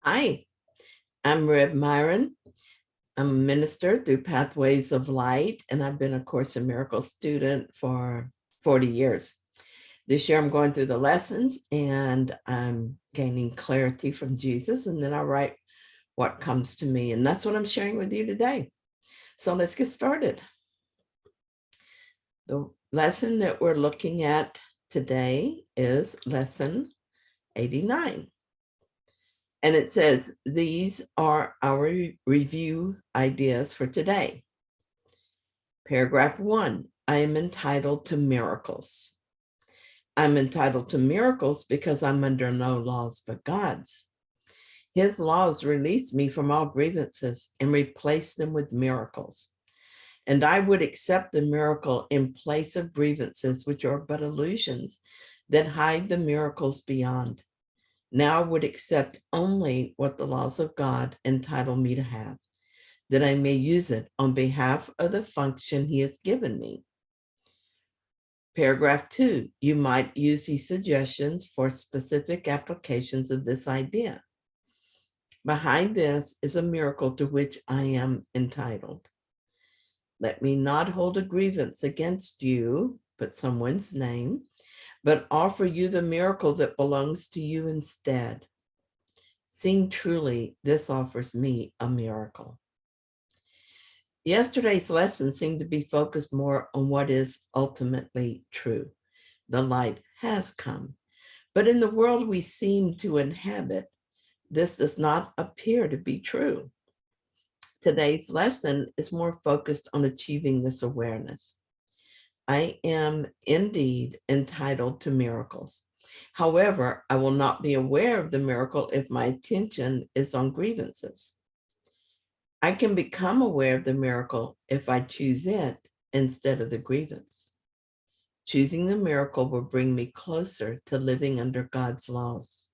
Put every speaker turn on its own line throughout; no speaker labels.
Hi, I'm Rev Myron. I'm a minister through Pathways of Light, and I've been a Course in Miracles student for 40 years. This year I'm going through the lessons and I'm gaining clarity from Jesus, and then I write what comes to me, and that's what I'm sharing with you today. So let's get started. The lesson that we're looking at today is lesson 89. And it says, these are our review ideas for today. Paragraph 1, I am entitled to miracles. I'm entitled to miracles because I'm under no laws but God's. His laws release me from all grievances and replace them with miracles. And I would accept the miracle in place of grievances, which are but illusions that hide the miracles beyond. Now I would accept only what the laws of God entitle me to have, that I may use it on behalf of the function he has given me. Paragraph 2, you might use these suggestions for specific applications of this idea. Behind this is a miracle to which I am entitled. Let me not hold a grievance against you, put someone's name, but offer you the miracle that belongs to you instead. Seeing truly, this offers me a miracle. Yesterday's lesson seemed to be focused more on what is ultimately true. The light has come, but in the world we seem to inhabit, this does not appear to be true. Today's lesson is more focused on achieving this awareness. I am indeed entitled to miracles. However, I will not be aware of the miracle if my attention is on grievances. I can become aware of the miracle if I choose it instead of the grievance. Choosing the miracle will bring me closer to living under God's laws.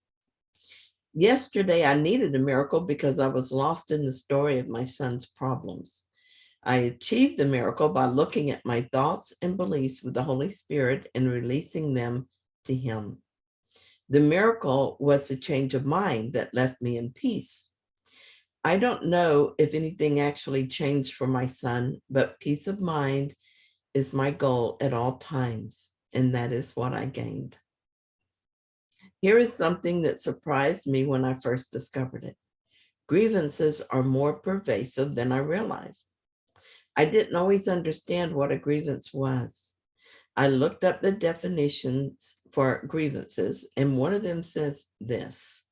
Yesterday, I needed a miracle because I was lost in the story of my son's problems. I achieved the miracle by looking at my thoughts and beliefs with the Holy Spirit and releasing them to him. The miracle was a change of mind that left me in peace. I don't know if anything actually changed for my son, but peace of mind is my goal at all times, and that is what I gained. Here is something that surprised me when I first discovered it. Grievances are more pervasive than I realized. I didn't always understand what a grievance was. I looked up the definitions for grievances, and one of them says this: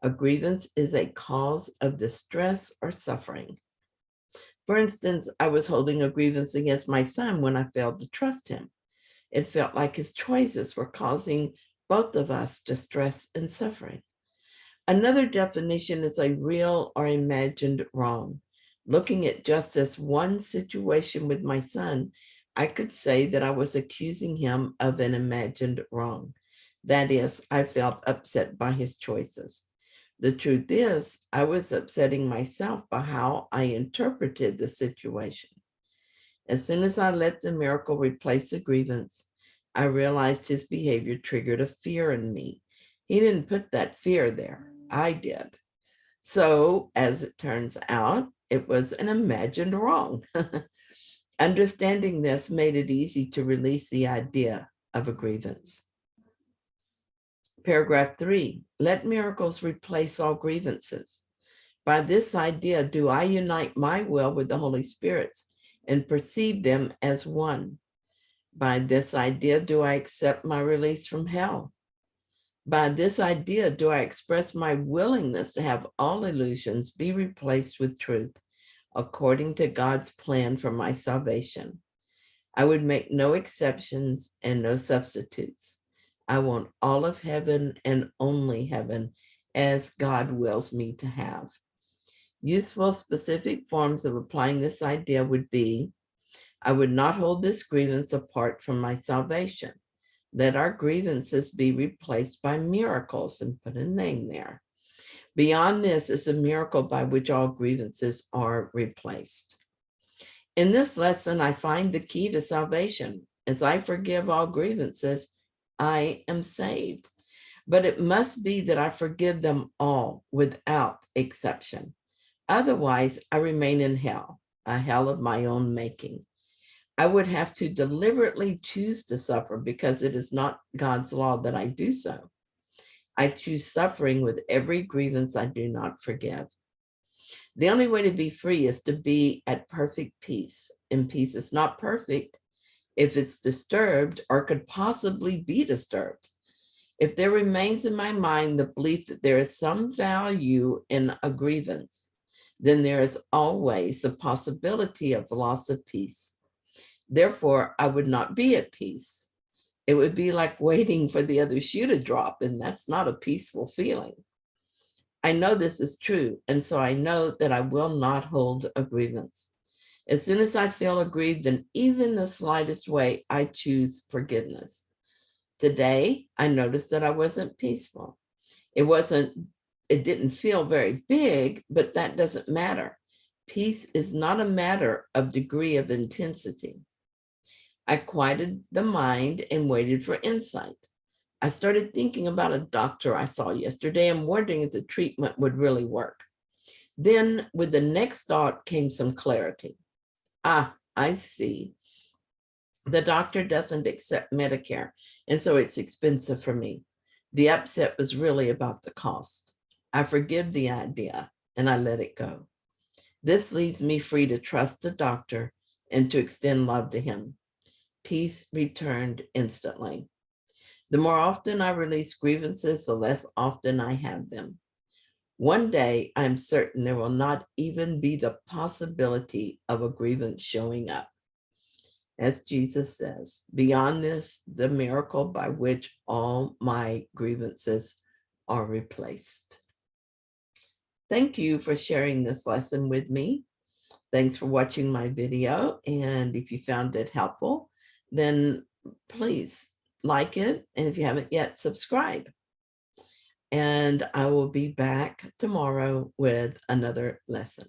a grievance is a cause of distress or suffering. For instance, I was holding a grievance against my son when I failed to trust him. It felt like his choices were causing both of us distress and suffering. Another definition is a real or imagined wrong. Looking at just as one situation with my son, I could say that I was accusing him of an imagined wrong. That is, I felt upset by his choices. The truth is, I was upsetting myself by how I interpreted the situation. As soon as I let the miracle replace the grievance, I realized his behavior triggered a fear in me. He didn't put that fear there. I did. So, as it turns out, it was an imagined wrong. Understanding this made it easy to release the idea of a grievance. Paragraph 3, let miracles replace all grievances. By this idea, do I unite my will with the Holy Spirit's and perceive them as one. By this idea, do I accept my release from hell? By this idea, do I express my willingness to have all illusions be replaced with truth, according to God's plan for my salvation? I would make no exceptions and no substitutes. I want all of heaven and only heaven as God wills me to have. Useful specific forms of applying this idea would be, I would not hold this grievance apart from my salvation. Let our grievances be replaced by miracles, and put a name there. Beyond this is a miracle by which all grievances are replaced. In this lesson, I find the key to salvation. As I forgive all grievances, I am saved. But it must be that I forgive them all without exception. Otherwise, I remain in hell, a hell of my own making. I would have to deliberately choose to suffer because it is not God's law that I do so. I choose suffering with every grievance I do not forgive. The only way to be free is to be at perfect peace. And peace is not perfect if it's disturbed or could possibly be disturbed. If there remains in my mind the belief that there is some value in a grievance, then there is always the possibility of the loss of peace. Therefore, I would not be at peace. It would be like waiting for the other shoe to drop, and that's not a peaceful feeling. I know this is true, and so I know that I will not hold a grievance. As soon as I feel aggrieved in even the slightest way, I choose forgiveness. Today, I noticed that I wasn't peaceful. It didn't feel very big, but that doesn't matter. Peace is not a matter of degree of intensity. I quieted the mind and waited for insight. I started thinking about a doctor I saw yesterday and wondering if the treatment would really work. Then with the next thought came some clarity. I see. The doctor doesn't accept Medicare, and so it's expensive for me. The upset was really about the cost. I forgive the idea and I let it go. This leaves me free to trust the doctor and to extend love to him. Peace returned instantly. The more often I release grievances, the less often I have them. One day, I'm certain there will not even be the possibility of a grievance showing up. As Jesus says, beyond this, the miracle by which all my grievances are replaced. Thank you for sharing this lesson with me. Thanks for watching my video. And if you found it helpful, then please like it. And if you haven't yet, subscribe. And I will be back tomorrow with another lesson.